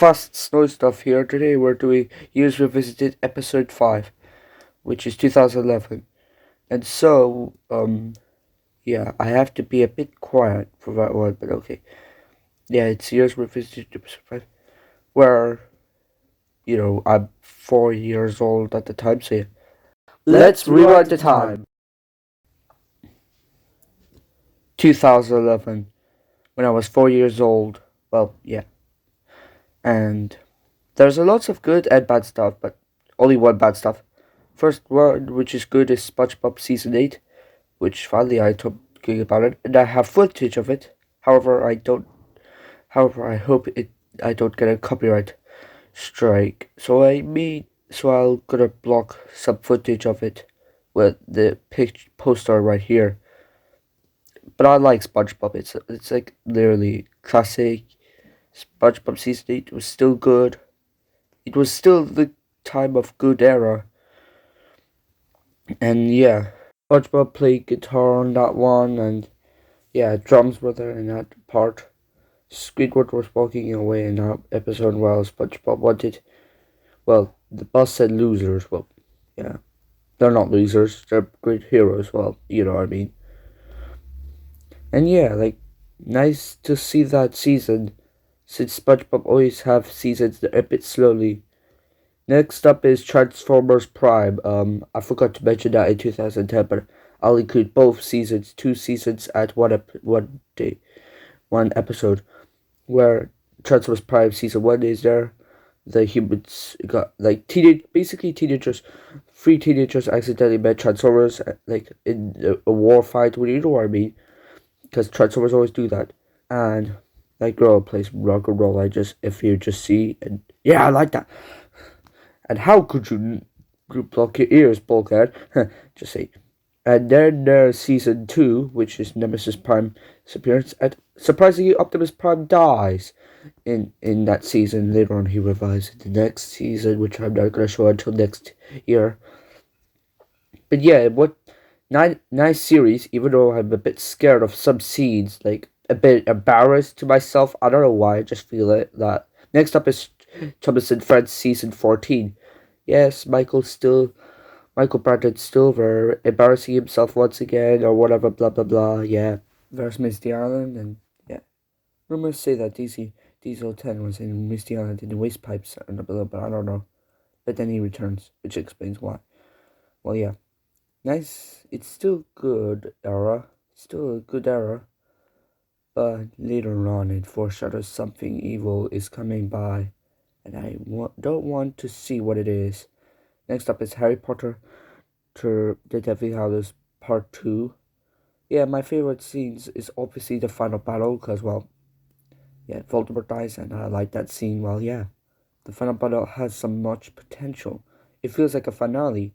fast snow stuff here. Today we're doing Years Revisited episode 5, which is 2011. And yeah, I have to be a bit quiet for that one, but okay. Yeah, it's Years Revisited episode 5, where, I'm 4 years old at the time, so yeah. Let's rewind the time. 2011, when I was 4 years old. Well, yeah. And there's a lots of good and bad stuff, but only one bad stuff. First one, which is good, is SpongeBob Season 8, which finally I talking about it, and I have footage of it. However, I don't. However, I hope I don't get a copyright strike. So I'll gonna block some footage of it with the poster right here. But I like SpongeBob. It's like literally classic. SpongeBob Season 8 was still good. It was still the time of good era. And yeah, SpongeBob played guitar on that one, and yeah, drums were there in that part. Squidward was walking away in that episode while SpongeBob wanted. Well, the boss said losers. Well, yeah, they're not losers. They're great heroes. Well, you know what I mean. And yeah, like, nice to see that season, since SpongeBob always have seasons a bit slowly. Next up is Transformers Prime. I forgot to mention that in 2010, but I'll include both seasons, 2 seasons at one day, one episode, where Transformers Prime season 1 is there. The humans got like basically teenagers, 3 teenagers accidentally met Transformers like in a war fight. You know what I mean? Because Transformers always do that, and that girl plays rock and roll. If you just see, and yeah, I like that. And how could you block your ears, bulkhead? Just say. And then there's season 2, which is Nemesis Prime's appearance. And surprisingly, Optimus Prime dies in that season. Later on, he revives in the next season, which I'm not going to show until next year. But yeah, nice series, even though I'm a bit scared of some scenes, like a bit embarrassed to myself. I don't know why, I just feel it. That next up is Thomas and Friends season 14. Yes, Michael Brandon still there, embarrassing himself once again, or whatever, blah blah blah, yeah. There's Misty Island, and yeah. Rumors say that Diesel 10 was in Misty Island in the waste pipes, and blah blah blah, I don't know. But then he returns, which explains why. Well, yeah. Nice, it's still good era, still a good era. But later on, it foreshadows something evil is coming by, and don't want to see what it is. Next up is Harry Potter to the Deathly Hallows Part 2. Yeah, my favorite scenes is obviously the final battle, because, well, yeah, Voldemort dies, and I like that scene. Well, yeah, the final battle has some much potential. It feels like a finale.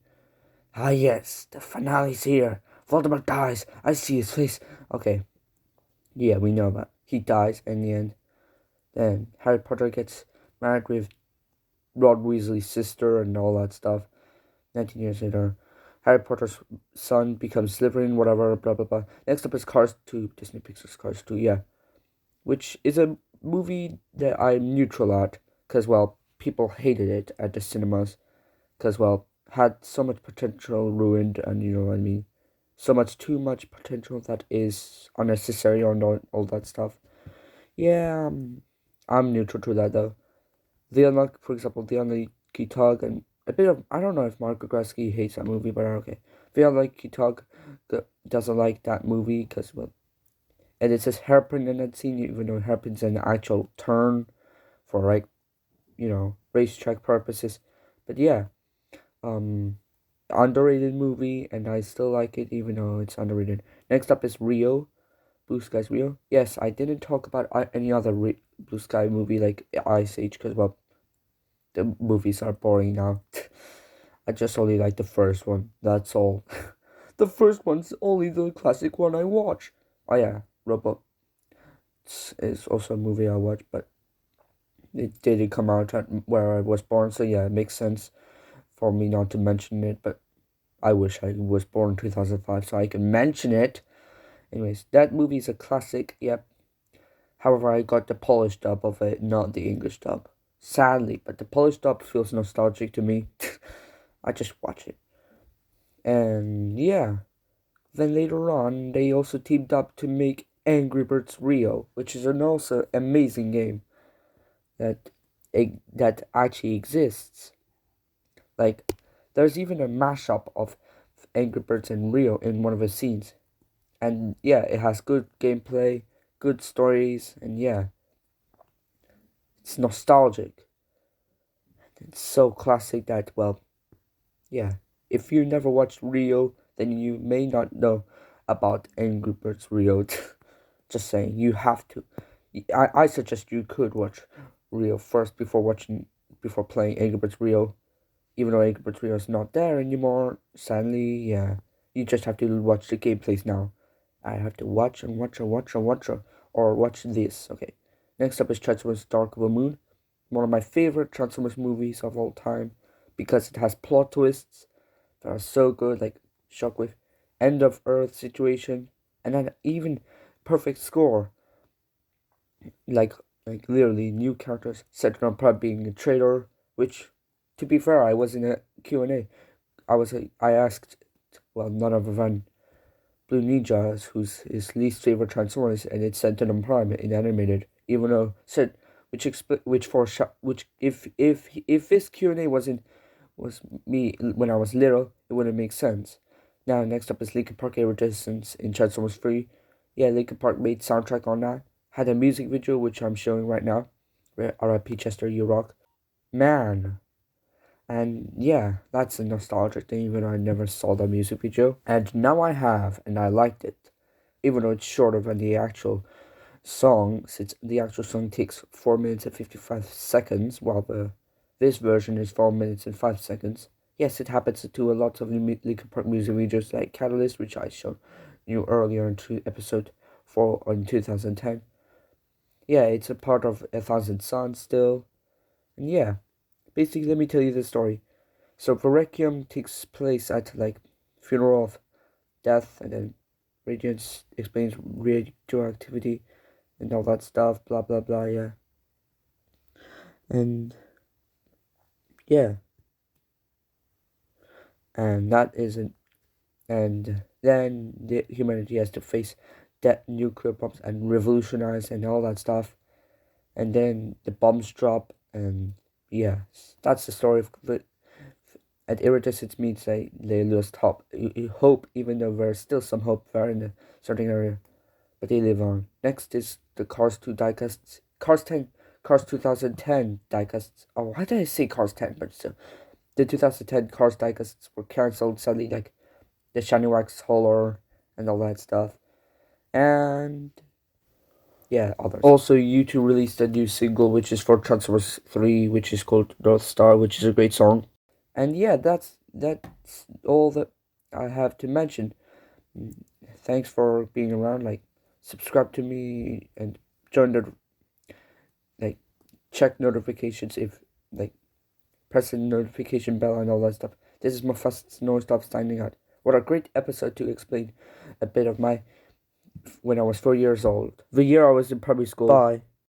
Ah, yes, the finale's here. Voldemort dies. I see his face. Okay, yeah, we know that. He dies in the end. Then Harry Potter gets married with Ron Weasley's sister and all that stuff. 19 years later, Harry Potter's son becomes Slytherin, whatever, blah blah blah. Next up is Cars 2, Disney Pixar's Cars 2, yeah. Which is a movie that I'm neutral at, because, well, people hated it at the cinemas, because, well, had so much potential ruined, and you know what I mean. Too much potential that is unnecessary, or not, all that stuff. Yeah, I'm neutral to that, though. For example, the unlucky Tug, and a bit of, I don't know if Mark Gregorski hates that movie, but okay. The unlucky Tug doesn't like that movie because, well, and it says hairpin in that scene, even though hairpin's an actual turn for, like, racetrack purposes. But yeah, underrated movie, and I still like it even though it's underrated. Next up is Rio, Blue Sky's Rio. Yes, I didn't talk about any other Blue Sky movie like Ice Age because, well, the movies are boring now. I just only like the first one. That's all. The first one's only the classic one I watch. Oh yeah, Robot is also a movie I watch, but it didn't come out at where I was born, so yeah, it makes sense for me not to mention it. But I wish I was born in 2005 so I can mention it. Anyways, that movie is a classic. Yep. However, I got the Polish dub of it, not the English dub. sadly, but the polished up feels nostalgic to me. I just watch it. And yeah, then later on, they also teamed up to make Angry Birds Rio, which is an also amazing game that that actually exists. Like, there's even a mashup of Angry Birds and Rio in one of the scenes. And yeah, it has good gameplay, good stories, and yeah, it's nostalgic. It's so classic that, well, yeah. If you never watched Rio, then you may not know about Angry Birds Rio. Just saying, you have to. I suggest you could watch Rio first before playing Angry Birds Rio. Even though Angry Birds Rio is not there anymore, sadly, yeah. You just have to watch the gameplays now. I have to watch and watch and watch and watch or watch this. Okay. Next up is Transformers Dark of the Moon, one of my favorite Transformers movies of all time because it has plot twists that are so good, like Shockwave, End of Earth situation, and then even perfect score, like literally new characters. Set on Prime being a traitor, which, to be fair, I was in a Q&A. I asked, well, none other than Blue Ninja, who's his least favorite Transformers, and it's Sentinel on Prime in animated. Even though said which if this Q&A was me when I was little, it wouldn't make sense. Now next up is Linkin Park Resistance in Transformers 3. Yeah, Linkin Park made soundtrack on that. Had a music video which I'm showing right now. R.I.P. Chester, you rock. Man. And yeah, that's a nostalgic thing, even though I never saw the music video. And now I have, and I liked it. Even though it's shorter than the actual song, since the actual song takes 4 minutes and 55 seconds, while this version is 4 minutes and 5 seconds. Yes, it happens to a lot of Linkin Park music videos like Catalyst, which I showed you earlier in episode 4 on 2010. Yeah, it's a part of A Thousand Suns still. And yeah, basically, let me tell you the story. So, the Requiem takes place at funeral of death, and then Radiance explains radioactivity and all that stuff, blah blah blah, yeah. And yeah, and that isn't, and then the humanity has to face that nuclear bombs and revolutionize and all that stuff, and then the bombs drop, and yeah, that's the story of the. At Iritus, it means they lost hope. Hope, even though there's still some hope there in the starting area, but they live on. Next is the Cars 2 diecasts. Cars 2010 diecasts. Oh, why did I say Cars 10? But still, the 2010 Cars diecasts were cancelled sadly, like the Shiny Wax Hauler and all that stuff. And yeah, others. Also, U2 released a new single, which is for Transformers 3, which is called North Star, which is a great song. And yeah, that's all that I have to mention. Thanks for being around. Like, subscribe to me and join the like check notifications if like press the notification bell and all that stuff. This is my first non-stop signing out. What a great episode to explain a bit of my when I was 4 years old. The year I was in primary school. Bye.